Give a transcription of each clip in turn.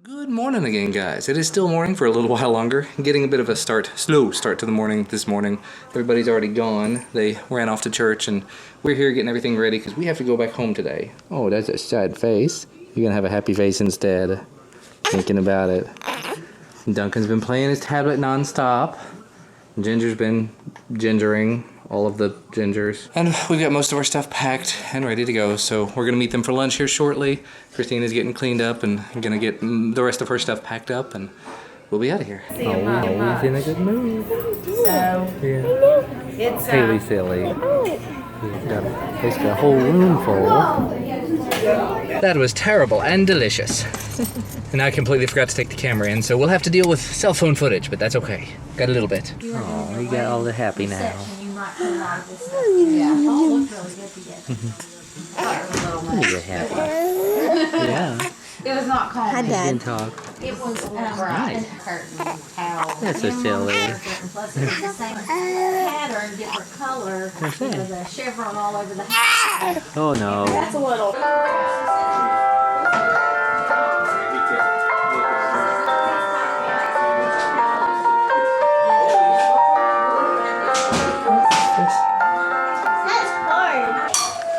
Good morning again, guys. It is still morning for a little while longer. Getting a bit of a slow start to the morning this morning. Everybody's already gone. They ran off to church and we're here getting everything ready because we have to go back home today. Oh, that's a sad face. You're gonna have a happy face instead. Thinking about it. Duncan's been playing his tablet non-stop. Ginger's been gingering all of the gingers. And we've got most of our stuff packed and ready to go, so we're gonna meet them for lunch here shortly. Christina's getting cleaned up and gonna get the rest of her stuff packed up and we'll be out of here. Oh, he's in a good mood. So, yeah. It's Haley's silly. He's got a whole room full. That was terrible and delicious. And I completely forgot to take the camera in, so we'll have to deal with cell phone footage, but that's okay. Got a little bit. Oh, you got all the happy now. You're happy. Yeah. It was not cold. Hi, Dad. Talk. It was Nice. curtain, towel. That's so silly. Plus it was the same pattern, different color. It was a chevron all over the house. Oh no. That's a little.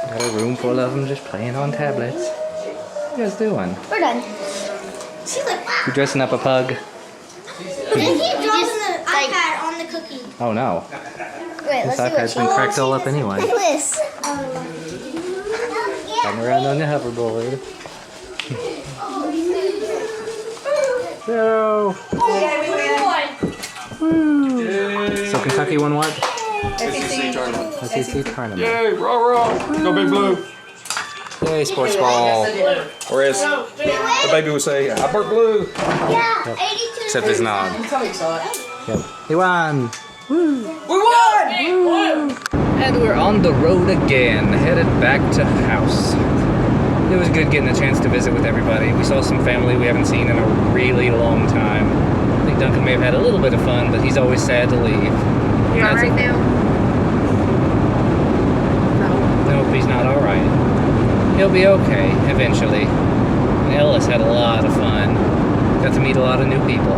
Got a room full of them just playing on tablets. What are you guys doing? We're done. She's like, wow. You dressing up a pug? And he dropping the iPad on the cookie. Oh no. Wait, This let's see what iPad's been cracked all up anyway. Look at this. Running around on the hoverboard. Go! Woo! So Kentucky won what? SEC tournament. SEC tournament. Yay, rah rah, go big blue. Yay, sports ball. Or as the baby would say, I burnt blue. Yeah, 82. Except it's not. Yep. He won! We won! And we're on the road again, headed back to house. It was good getting a chance to visit with everybody. We saw some family we haven't seen in a really long time. I think Duncan may have had a little bit of fun, but he's always sad to leave. You all right now? Nope, he's not alright. He'll be okay, eventually. And Ellis had a lot of fun. Got to meet a lot of new people.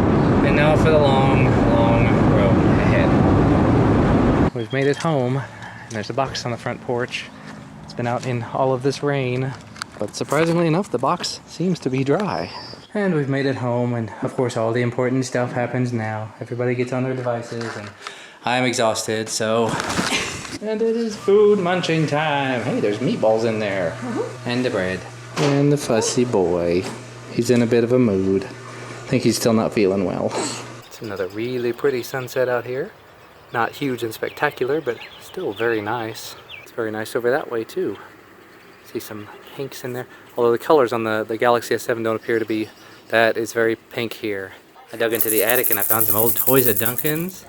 And now for the long, long road ahead. We've made it home, and there's a box on the front porch. It's been out in all of this rain, but surprisingly enough, the box seems to be dry. And we've made it home, and of course all the important stuff happens now. Everybody gets on their devices, and I'm exhausted, so... And it is food munching time. Hey, there's meatballs in there. And the bread. And the fussy boy. He's in a bit of a mood. I think he's still not feeling well. It's another really pretty sunset out here. Not huge and spectacular, but still very nice. It's very nice over that way too. See some pinks in there. Although the colors on the Galaxy S7 don't appear to be that. It's very pink here. I dug into the attic and I found some old toys at Duncan's.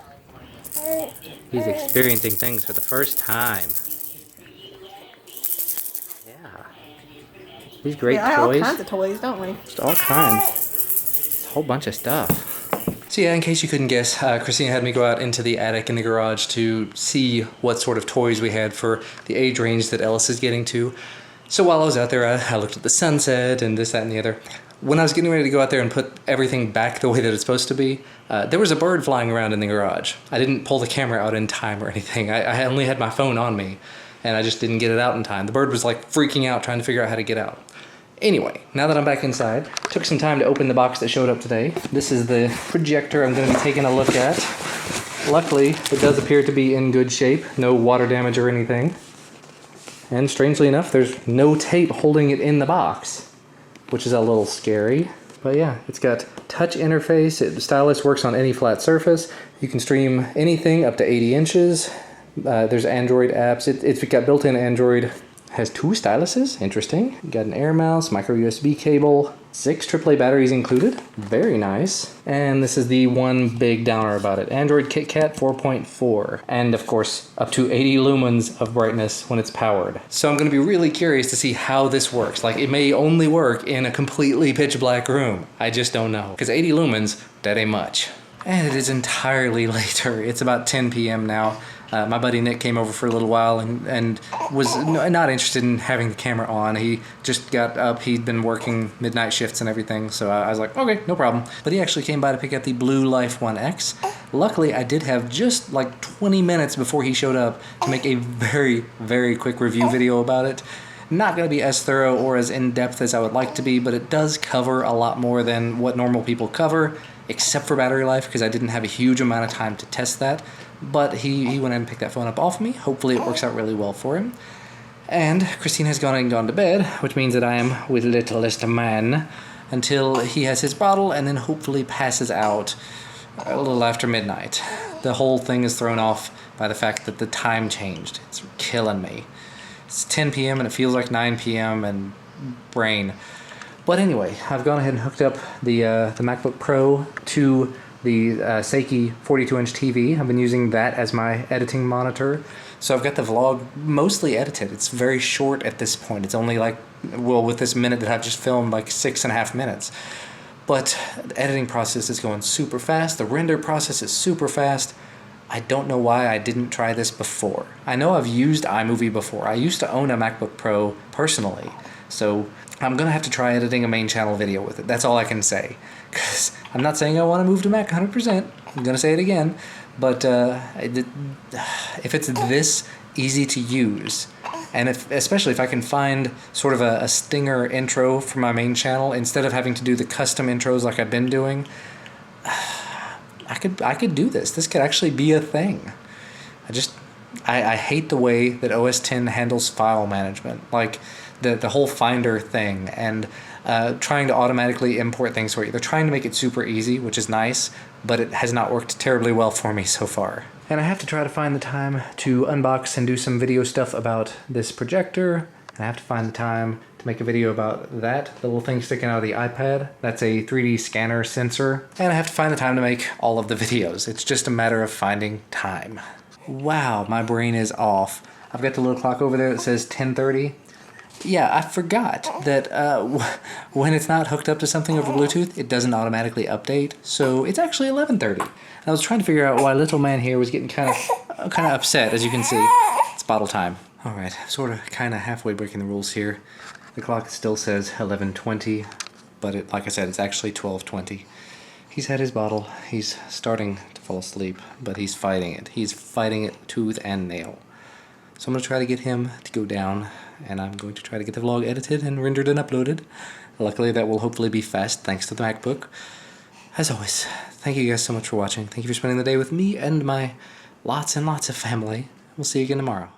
He's experiencing things for the first time. Yeah. These great toys. All kinds of toys, don't we? Just all kinds. A whole bunch of stuff. So yeah, in case you couldn't guess, Christina had me go out into the attic in the garage to see what sort of toys we had for the age range that Ellis is getting to. So while I was out there, I looked at the sunset and this, that, and the other. When I was getting ready to go out there and put everything back the way that it's supposed to be, there was a bird flying around in the garage. I didn't pull the camera out in time or anything. I only had my phone on me, and I just didn't get it out in time. The bird was like freaking out trying to figure out how to get out. Anyway, now that I'm back inside, took some time to open the box that showed up today. This is the projector I'm going to be taking a look at. Luckily, it does appear to be in good shape. No water damage or anything. And strangely enough, there's no tape holding it in the box, which is a little scary. But yeah, it's got touch interface. The stylus works on any flat surface. You can stream anything up to 80 inches. There's Android apps. It's got built-in Android. Has 2 styluses. Interesting. You got an air mouse, micro USB cable, 6 AAA batteries included. Very nice. And this is the one big downer about it. Android KitKat 4.4. And of course, up to 80 lumens of brightness when it's powered. So I'm going to be really curious to see how this works. Like, it may only work in a completely pitch black room. I just don't know. Because 80 lumens, that ain't much. And it is entirely later. It's about 10 p.m. now. My buddy Nick came over for a little while and was not interested in having the camera on. He just got up. He'd been working midnight shifts and everything, so I was like, okay, no problem. But he actually came by to pick up the Blue Life 1X. Luckily, I did have just like 20 minutes before he showed up to make a very, very quick review video about it. Not going to be as thorough or as in-depth as I would like to be, but it does cover a lot more than what normal people cover, except for battery life, because I didn't have a huge amount of time to test that. But he went ahead and picked that phone up off me. Hopefully it works out really well for him. And Christine has gone to bed, which means that I am with littlest man until he has his bottle and then hopefully passes out a little after midnight. The whole thing is thrown off by the fact that the time changed. It's killing me. It's 10 p.m. and it feels like 9 p.m. and brain. But anyway, I've gone ahead and hooked up the MacBook Pro to the Seiki 42-inch TV. I've been using that as my editing monitor. So I've got the vlog mostly edited. It's very short at this point. It's only like, well, with this minute that I've just filmed, like 6.5 minutes. But the editing process is going super fast. The render process is super fast. I don't know why I didn't try this before. I know I've used iMovie before. I used to own a MacBook Pro personally. So I'm going to have to try editing a main channel video with it. That's all I can say. Because I'm not saying I want to move to Mac 100%. I'm going to say it again. But if it's this easy to use, and especially if I can find sort of a stinger intro for my main channel, instead of having to do the custom intros like I've been doing, I could do this. This could actually be a thing. I hate the way that OS X handles file management. Like, the whole Finder thing and trying to automatically import things for you. They're trying to make it super easy, which is nice, but it has not worked terribly well for me so far. And I have to try to find the time to unbox and do some video stuff about this projector. And I have to find the time to make a video about that little thing sticking out of the iPad. That's a 3D scanner sensor. And I have to find the time to make all of the videos. It's just a matter of finding time. Wow, my brain is off. I've got the little clock over there that says 10:30. Yeah, I forgot that when it's not hooked up to something over Bluetooth, it doesn't automatically update. So it's actually 11:30. And I was trying to figure out why little man here was getting kind of upset, as you can see. It's bottle time. All right, sort of kind of halfway breaking the rules here. The clock still says 11:20, but like I said, it's actually 12:20. He's had his bottle. He's starting to fall asleep, but he's fighting it. He's fighting it tooth and nail. So I'm going to try to get him to go down, and I'm going to try to get the vlog edited and rendered and uploaded. Luckily, that will hopefully be fast, thanks to the MacBook. As always, thank you guys so much for watching. Thank you for spending the day with me and my lots and lots of family. We'll see you again tomorrow.